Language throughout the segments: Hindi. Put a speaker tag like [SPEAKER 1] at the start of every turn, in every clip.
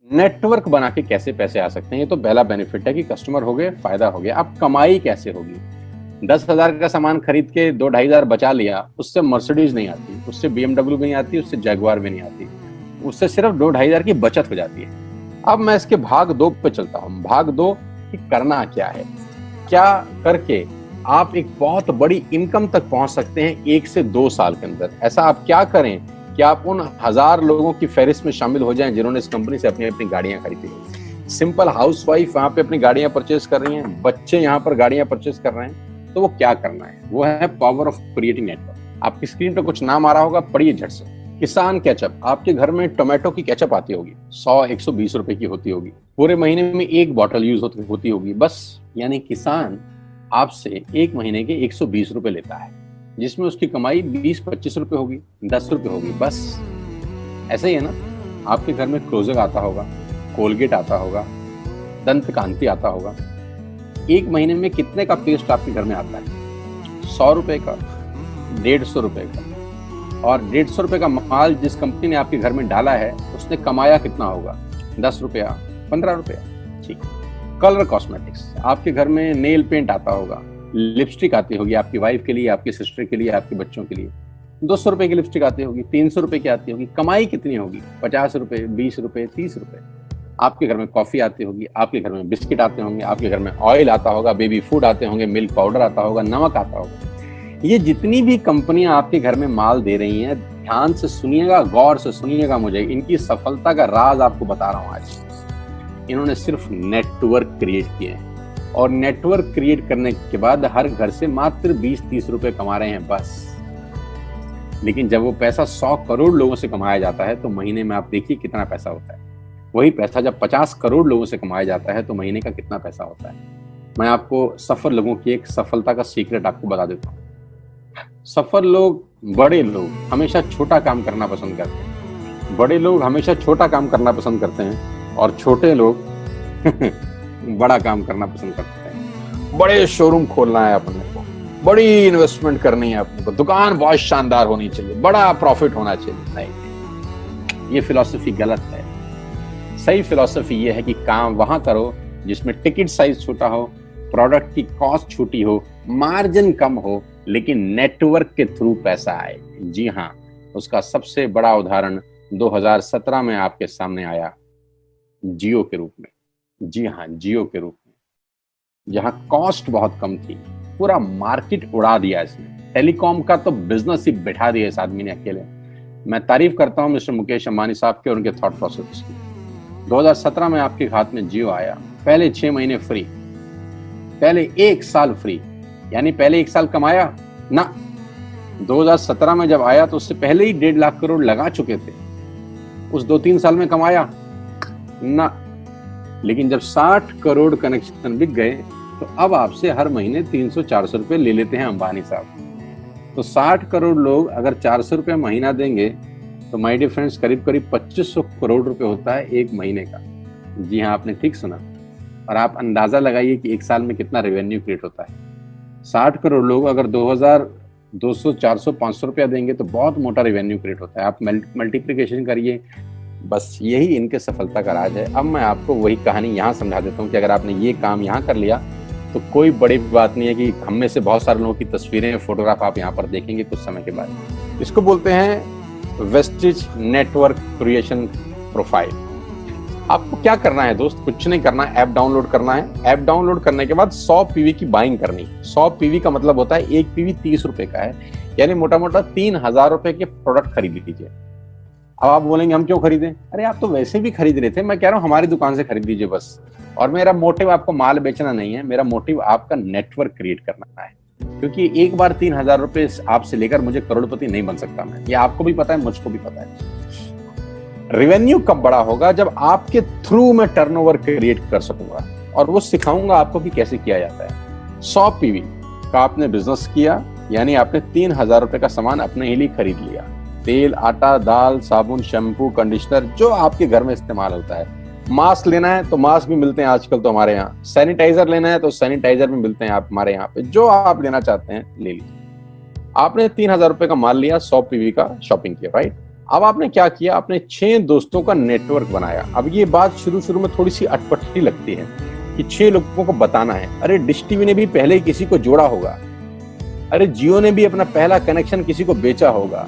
[SPEAKER 1] नेटवर्क बना के कैसे पैसे आ सकते हैं, ये तो पहला बेनिफिट है कि कस्टमर हो गए, फायदा हो गया। अब कमाई कैसे होगी? 10,000 का सामान खरीद के 2-2,500 बचा लिया, उससे मर्सिडीज नहीं आती, उससे BMW भी नहीं आती, उससे जैगुआर भी नहीं आती, उससे सिर्फ 2-2,500 की बचत हो जाती है। अब मैं इसके भाग 2 पे चलता हूँ। भाग 2 कि करना क्या है, क्या करके आप एक बहुत बड़ी इनकम तक पहुंच सकते हैं 1 से 2 साल के अंदर। ऐसा आप क्या करें कि आप उन 1000 लोगों की फहरिस्त में शामिल हो जाएं जिन्होंने इस कंपनी से अपनी अपनी गाड़ियां खरीदी। सिंपल हाउसवाइफ वहां पे अपनी गाड़ियां परचेज कर रही हैं, बच्चे यहाँ पर गाड़ियां परचेज कर रहे हैं। तो वो क्या करना है, वो है पावर ऑफ क्रिएटिंग नेटवर्क। आपकी स्क्रीन पर कुछ नाम आ रहा होगा, पढ़िए झट से। किसान केचप, आपके घर में टोमेटो की केचप आती होगी, 100-120 रुपए की होती होगी, पूरे महीने में 1 बॉटल यूज होती होगी बस। यानी किसान आपसे 1 महीने के 120 रुपए लेता है, जिसमें उसकी कमाई 20-25 रुपए होगी, 10 रुपए होगी बस। ऐसे ही है ना, आपके घर में क्लोजर आता होगा, कोलगेट आता होगा, दंत कांति आता होगा। 1 महीने में कितने का पेस्ट आपके घर में आता है? 100 रुपए का, 150 रुपए का। और 150 रुपए का माल जिस कंपनी ने आपके घर में डाला है, उसने कमाया कितना होगा? 10 रुपया, 15 रुपया। ठीक। कलर कॉस्मेटिक्स, आपके घर में नेल पेंट आता होगा, लिपस्टिक आती होगी आपकी वाइफ के लिए, आपकी सिस्टर के लिए, आपके बच्चों के लिए। 200 रुपए की लिपस्टिक आती होगी, 300 रुपए की आती होगी। कमाई कितनी होगी? 50 रुपए, 20 रुपए, 30 रुपए। आपके घर में कॉफी आती होगी, आपके घर में बिस्किट आते होंगे, आपके घर में ऑयल आता होगा, बेबी फूड आते होंगे, मिल्क पाउडर आता होगा, नमक आता होगा। ये जितनी भी कंपनियां आपके घर में माल दे रही हैं, ध्यान से सुनिएगा, गौर से सुनिएगा मुझे। इनकी सफलता का राज आपको बता रहा हूं आज। इन्होंने सिर्फ नेटवर्क क्रिएट किए हैं, और नेटवर्क क्रिएट करने के बाद हर घर से मात्र 20-30 रुपए कमा रहे हैं बस। लेकिन जब वो पैसा 100 करोड़ लोगों से कमाया जाता है तो महीने में आप देखिए कितना पैसा होता है। वही पैसा जब 50 करोड़ लोगों से कमाया जाता है तो महीने का कितना पैसा होता है। मैं आपको सफल लोगों की एक सफलता का सीक्रेट आपको बता देता हूँ। सफल लोग, बड़े लोग हमेशा छोटा काम करना पसंद करते हैं। बड़े लोग हमेशा छोटा काम करना पसंद करते हैं, और छोटे लोग बड़ा काम करना पसंद करते हैं। बड़े शोरूम खोलना है अपने को, बड़ी इन्वेस्टमेंट करनी है अपने को, दुकान बहुत शानदार होनी चाहिए, बड़ा प्रॉफिट होना चाहिए। नहीं, ये फिलॉसफी गलत है। सही फिलॉसफी ये है कि काम वहां करो जिसमें टिकट साइज छोटा हो, प्रोडक्ट की कॉस्ट छोटी हो, मार्जिन कम हो, लेकिन नेटवर्क के थ्रू पैसा आए। जी हाँ, उसका सबसे बड़ा उदाहरण 2017 में आपके सामने आया, जियो के रूप में। जी हाँ, जियो के रूप में, जहां कॉस्ट बहुत कम थी, पूरा मार्केट उड़ा दिया इसने। टेलीकॉम का तो बिजनेस ही बैठा दिया इस आदमी ने अकेले। मैं तारीफ करता हूं मिस्टर मुकेश अंबानी साहब के और उनके थॉट प्रोसेस की। 2017 में आपके हाथ में जियो आया, पहले 6 महीने फ्री, पहले 1 साल फ्री। यानी पहले 1 साल कमाया ना। 2017 में जब आया तो उससे पहले ही 1.5 लाख करोड़ लगा चुके थे। उस 2-3 साल में कमाया ना। लेकिन जब 60 करोड़ कनेक्शन बिक गए तो अब आपसे हर महीने 300-400 रुपए ले लेते हैं अंबानी साहब। तो 60 करोड़ लोग अगर 400 रुपए महीना देंगे तो माय डियर फ्रेंड्स, करीब करीब 2500 करोड़ रुपए होता है 1 महीने का। जी हाँ, आपने ठीक सुना। और आप अंदाजा लगाइए कि 1 साल में कितना रेवेन्यू क्रिएट होता है। 60 करोड़ लोग अगर 2200, 400, 500 रुपया देंगे तो बहुत मोटा रेवेन्यू क्रिएट होता है। आप मल्टीप्लिकेशन करिए, बस यही इनके सफलता का राज है। अब मैं आपको वही कहानी यहाँ समझा देता हूँ कि अगर आपने ये काम यहाँ कर लिया तो कोई बड़ी बात नहीं है कि हम में से बहुत सारे लोगों की तस्वीरें, फोटोग्राफ आप यहाँ पर देखेंगे कुछ समय के बाद। इसको बोलते हैं वेस्टिज नेटवर्क क्रिएशन प्रोफाइल। आपको क्या करना है दोस्त? कुछ नहीं करना है, ऐप डाउनलोड करना है। ऐप डाउनलोड करने के बाद 100 पीवी की बाइंग करनी है। 100 पीवी का मतलब होता है 1 पीवी 30 रुपए का है, यानी मोटा मोटा 3000 रुपए के प्रोडक्ट खरीद लीजिए। अब आप बोलेंगे हम क्यों खरीदें? अरे आप तो वैसे भी खरीद रहे थे, मैं कह रहा हूँ हमारी दुकान से खरीद लीजिए बस। और मेरा मोटिव आपको माल बेचना नहीं है, मेरा मोटिव आपका नेटवर्क क्रिएट करना है। क्योंकि एक बार 3000 रुपए आपसे लेकर मुझे करोड़पति नहीं बन सकता मैं, ये आपको भी पता है, मुझको भी पता है। रेवेन्यू कब बड़ा होगा? जब आपके थ्रू मैं टर्नओवर क्रिएट कर सकूंगा, और वो सिखाऊंगा आपको कि कैसे किया जाता है। 100 पीवी का आपने बिजनेस किया, यानी आपने 3000 रुपए का सामान अपने ही लिए खरीद लिया। तेल, आटा, दाल, साबुन, शैम्पू, कंडीशनर, जो आपके घर में इस्तेमाल होता है। मास्क लेना है तो मास्क भी मिलते हैं आजकल तो हमारे यहाँ। सैनिटाइजर लेना है तो सैनिटाइजर भी मिलते हैं आप हमारे यहाँ पे। जो आप लेना चाहते हैं ले लीजिए। आपने 3000 रुपए का माल लिया, 100 पीवी का शॉपिंग किया, राइट? अब आपने क्या किया, आपने 6 दोस्तों का नेटवर्क बनाया। अब ये बात शुरू में थोड़ी सी अटपटी लगती है कि 6 लोगों को बताना है। अरे डिश टीवी ने भी पहले किसी को जोड़ा होगा, अरे जियो ने भी अपना पहला कनेक्शन किसी को बेचा होगा,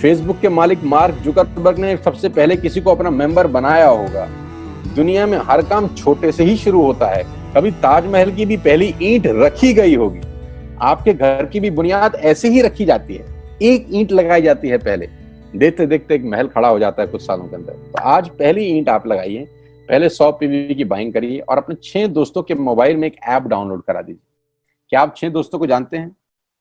[SPEAKER 1] फेसबुक के मालिक मार्क जुकरबर्ग ने सबसे पहले किसी को अपना मेंबर बनाया होगा। दुनिया में हर काम छोटे से ही शुरू होता है। कभी ताजमहल की भी पहली ईंट रखी गई होगी, आपके घर की भी बुनियाद ऐसे ही रखी जाती है, एक ईंट लगाई जाती है पहले, देखते देखते एक महल खड़ा हो जाता है कुछ सालों के अंदर। तो आज पहली ईंट आप लगाइए, पहले 100 पीवी की बाइंग करिए और अपने 6 दोस्तों के मोबाइल में एक ऐप डाउनलोड करा दीजिए। क्या आप 6 दोस्तों को जानते हैं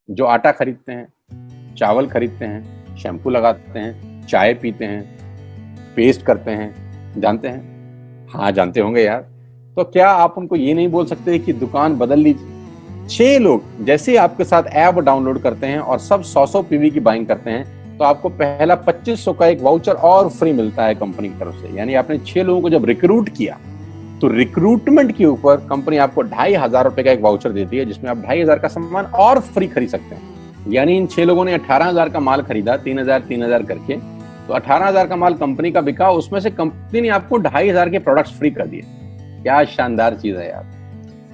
[SPEAKER 1] जो आटा खरीदते हैं, चावल खरीदते हैं, शैम्पू लगाते हैं, चाय पीते हैं, पेस्ट करते हैं? जानते हैं? हाँ जानते होंगे यार। तो क्या आप उनको ये नहीं बोल सकते कि दुकान बदल लीजिए? 6 लोग जैसे आपके साथ ऐप डाउनलोड करते हैं और सब 100 पीवी की बाइंग करते हैं तो आपको पहला 2500 का एक वाउचर और फ्री मिलता है कंपनी की तरफ से। यानी आपने 6 लोगों को जब रिक्रूट किया तो रिक्रूटमेंट के ऊपर कंपनी आपको 2500 रुपए का एक वाउचर देती है जिसमें आप 2500 का सामान और फ्री खरीद सकते हैं। यानी इन 6 लोगों ने 18,000 का माल खरीदा, 3,000 करके, तो 18,000 का माल कंपनी का बिका, उसमें से कंपनी ने आपको 2500 के प्रोडक्ट्स फ्री कर दिए। क्या शानदार चीज है यार,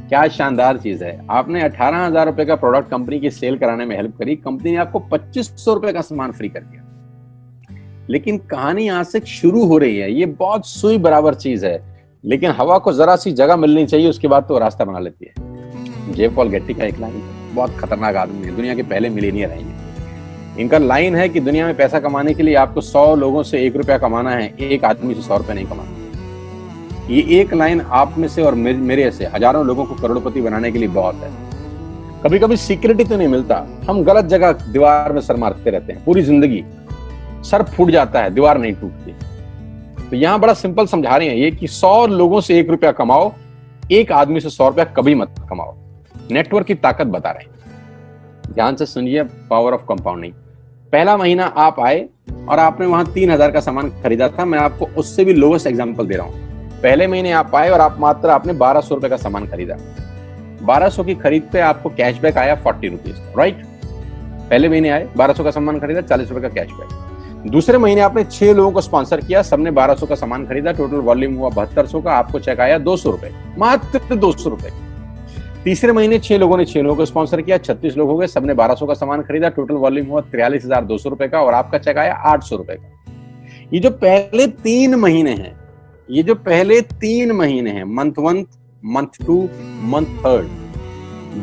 [SPEAKER 1] क्या शानदार चीज है। आपने 18,000 रुपए का प्रोडक्ट कंपनी की सेल कराने में हेल्प करी, कंपनी ने आपको 2500 रुपए का सामान फ्री कर दिया। लेकिन कहानी यहां से शुरू हो रही है। ये बहुत सुई बराबर चीज है, लेकिन हवा को जरा सी जगह मिलनी चाहिए, उसके बाद तो रास्ता बना लेती है। जे पॉल गेट्टी का एक लाइन, बहुत खतरनाक आदमी है, दुनिया के पहले मिलेनियर हैं ये। इनका लाइन है कि दुनिया में पैसा कमाने के लिए आपको 100 लोगों से 1 रुपया कमाना है, एक आदमी से 100 रुपया नहीं कमाना। ये एक लाइन आप में से और मेरे से हजारों लोगों को करोड़पति बनाने के लिए बहुत है। कभी कभी सिक्योरिटी तो नहीं मिलता, हम गलत जगह दीवार में सर मारते रहते हैं, पूरी जिंदगी सर फूट जाता है, दीवार नहीं टूटती। तो यहां बड़ा सिंपल समझा रहे हैं ये कि 100 लोगों से 1 रुपया कमाओ, एक आदमी से 100 रुपया कभी मत कमाओ। नेटवर्क की ताकत बता रहे हैं, ध्यान से सुनिए, पावर ऑफ कंपाउंडिंग। पहला महीना आप आए और आपने वहां 3,000 का सामान खरीदा था। मैं आपको उससे भी लोवेस्ट एग्जांपल दे रहा हूं। पहले महीने आप आए और आप मात्र आपने 1200 रुपए का सामान खरीदा। 1200 की खरीद पे आपको कैशबैक आया 40 रुपीज, राइट? पहले महीने आए, 1200 का सामान खरीदा, 40 रुपए का कैशबैक। दूसरे महीने आपने 6 लोगों को स्पॉन्सर किया, सबने 1200 का सामान खरीदा, टोटल वॉल्यूम हुआ 7200 का, आपको चेक आया 200 रुपए, मात्र 200 रुपए। तीसरे महीने 6 लोगों ने 6 लोगों को स्पॉन्सर किया, 36 लोग हो गए, सबने 1200 का सामान खरीदा, टोटल वॉल्यूम हुआ 43,200 रुपए का, और आपका चेक आया 800 रुपए का। ये जो पहले 3 महीने हैं, ये जो पहले 3 महीने हैं, मंथ 1, मंथ 2, मंथ 3,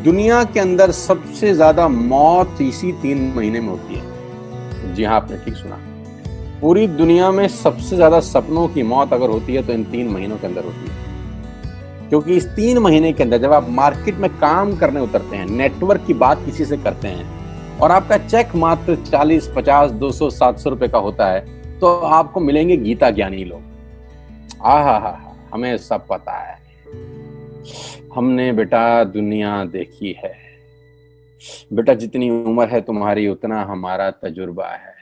[SPEAKER 1] दुनिया के अंदर सबसे ज्यादा मौत इसी 3 महीने में होती है। जी हाँ, आपने ठीक सुना, पूरी दुनिया में सबसे ज्यादा सपनों की मौत अगर होती है तो इन 3 महीनों के अंदर होती है। क्योंकि इस 3 महीने के अंदर जब आप मार्केट में काम करने उतरते हैं, नेटवर्क की बात किसी से करते हैं और आपका चेक मात्र 40, 50, 200, 700 रुपए का होता है, तो आपको मिलेंगे गीता ज्ञानी लोग। हा, हमें सब पता है, हमने बेटा दुनिया देखी है, बेटा जितनी उम्र है तुम्हारी उतना हमारा तजुर्बा है।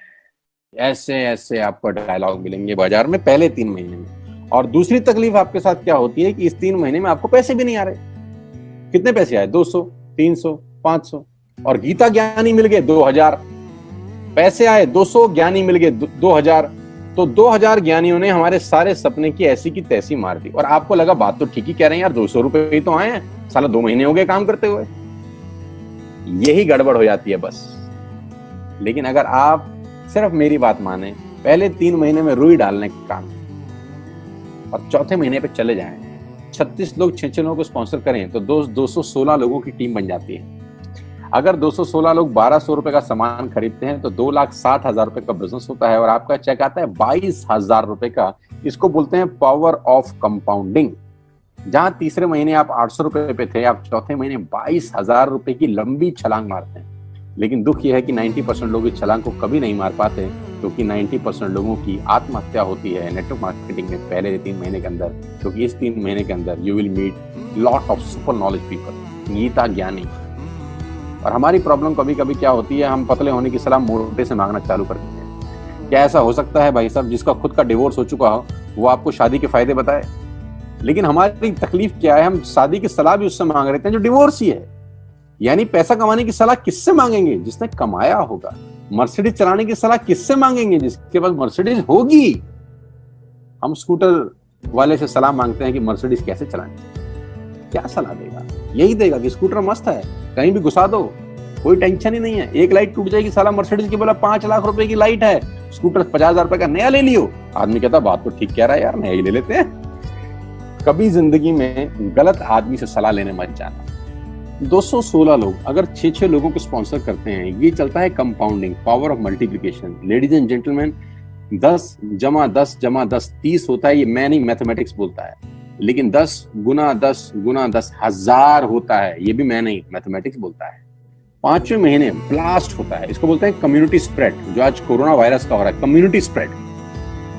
[SPEAKER 1] ऐसे ऐसे आपको डायलॉग मिलेंगे बाजार में पहले 3 महीने में। और दूसरी तकलीफ आपके साथ क्या होती है कि इस 3 महीने में आपको पैसे भी नहीं आ रहे। कितने पैसे आए? 200, 300, 500, और गीता ज्ञानी मिल गए 2000। पैसे आए 200, ज्ञानी मिल गए 2000, तो 2000 ज्ञानियों ने हमारे सारे सपने की ऐसी की तैसी मार दी। और आपको लगा बात तो ठीक ही कह रहे हैं यार, 200 रुपए ही तो आए हैं, साला 2 महीने हो गए काम करते हुए। यही गड़बड़ हो जाती है बस। लेकिन अगर आप सिर्फ मेरी बात माने, पहले 3 महीने में रुई डालने का काम और चौथे महीने पे चले जाएं, 36 लोग 6 लोगों को स्पॉन्सर करें तो 216 लोगों की टीम बन जाती है। अगर 216 लोग 1200 रुपए का सामान खरीदते हैं तो 2,60,000 रुपए का बिजनेस होता है और आपका चेक आता है 22,000 रुपए का। इसको बोलते हैं पावर ऑफ कंपाउंडिंग। जहां तीसरे महीने आप 800 रुपए पे थे, आप चौथे महीने 22,000 रुपए की लंबी छलांग मारते हैं। लेकिन दुख यह है कि 90% लोग इस छलांग को कभी नहीं मार पाते, क्योंकि 90% लोगों की आत्महत्या होती है नेटवर्क मार्केटिंग में पहले 3 महीने के अंदर। क्योंकि इस 3 महीने के अंदर you will meet lot of super knowledge people, Gita ज्ञानी। और हमारी प्रॉब्लम कभी कभी क्या होती है, हम पतले होने की सलाह मोटे से मांगना चालू करते हैं। क्या ऐसा हो सकता है भाई साहब, जिसका खुद का डिवोर्स हो चुका हो वो आपको शादी के फायदे बताए? लेकिन हमारी तकलीफ क्या है, हम शादी की सलाह भी उससे मांग रहे हैं जो डिवोर्स ही है। यानी पैसा कमाने की सलाह किससे मांगेंगे? जिसने कमाया होगा। मर्सिडीज चलाने की सलाह किससे मांगेंगे? जिसके पास मर्सिडीज होगी। हम स्कूटर वाले से सलाह मांगते हैं कि मर्सिडीज कैसे चलानी, क्या सलाह देगा? यही देगा कि स्कूटर मस्त है, कहीं भी घुसा दो, कोई टेंशन ही नहीं है। एक लाइट टूट जाएगी, साला मर्सिडीज की बोला 5 लाख रुपए की लाइट है, स्कूटर 50,000 रुपए का नया ले लियो। आदमी कहता बात तो ठीक कह रहा है यार, नया ही ले लेते हैं। कभी जिंदगी में गलत आदमी से सलाह लेने मत जाना। 216 लोग अगर 6-6 लोगों को स्पॉन्सर करते हैं, ये चलता है compounding, power of multiplication. Ladies and gentleman, 10 × 10 × 10 30 होता है। ये मैं नहीं, मैथमेटिक्स बोलता है। लेकिन 10 × 10 × 10 1000 होता है। ये भी मैं नहीं, मैथमेटिक्स बोलता है। 5वें महीने ब्लास्ट होता है, इसको बोलते हैं कम्युनिटी स्प्रेड, जो आज कोरोना वायरस का हो रहा है। कम्युनिटी स्प्रेड,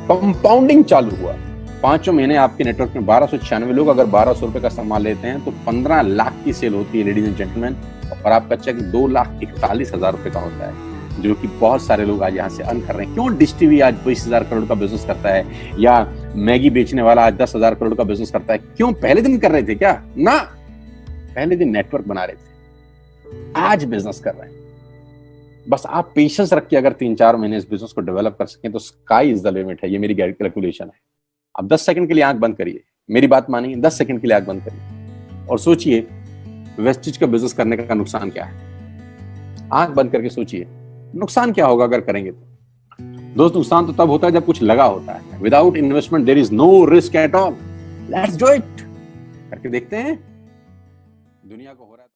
[SPEAKER 1] कंपाउंडिंग चालू हुआ। 5वें महीने आपके नेटवर्क में 1296 लोग अगर 1200 रुपए का सामान लेते हैं तो 15 लाख की सेल होती है लेडीज एंड जेंटलमैन। और आपका चेक 2,41,000 रुपए का होता है, जो कि बहुत सारे लोग आज यहाँ से अर्न कर रहे हैं। क्यों डिश टीवी आज 20,000 करोड़ का बिजनेस करता है, या मैगी बेचने वाला आज 10,000 करोड़ का बिजनेस करता है? क्यों? पहले दिन कर रहे थे क्या? ना, पहले दिन नेटवर्क बना रहे थे, आज बिजनेस कर रहे हैं। बस आप पेशेंस रख के अगर 3-4 महीने इस बिजनेस को डेवलप कर सकें तो स्काई इज द लिमिट है। ये मेरी कैलकुलेशन है। अब 10 सेकंड के लिए आंख बंद करिए, मेरी बात मानिए, 10 सेकंड के लिए आंख बंद करिए और सोचिए वेस्टेज का बिजनेस करने का नुकसान क्या है। आंख बंद करके सोचिए नुकसान क्या होगा अगर करेंगे तो। दोस्त, नुकसान तो तब होता है जब कुछ लगा होता है। Without investment there is no risk at all. Let's do it. करके देखते हैं दुनिया को हो रहा है।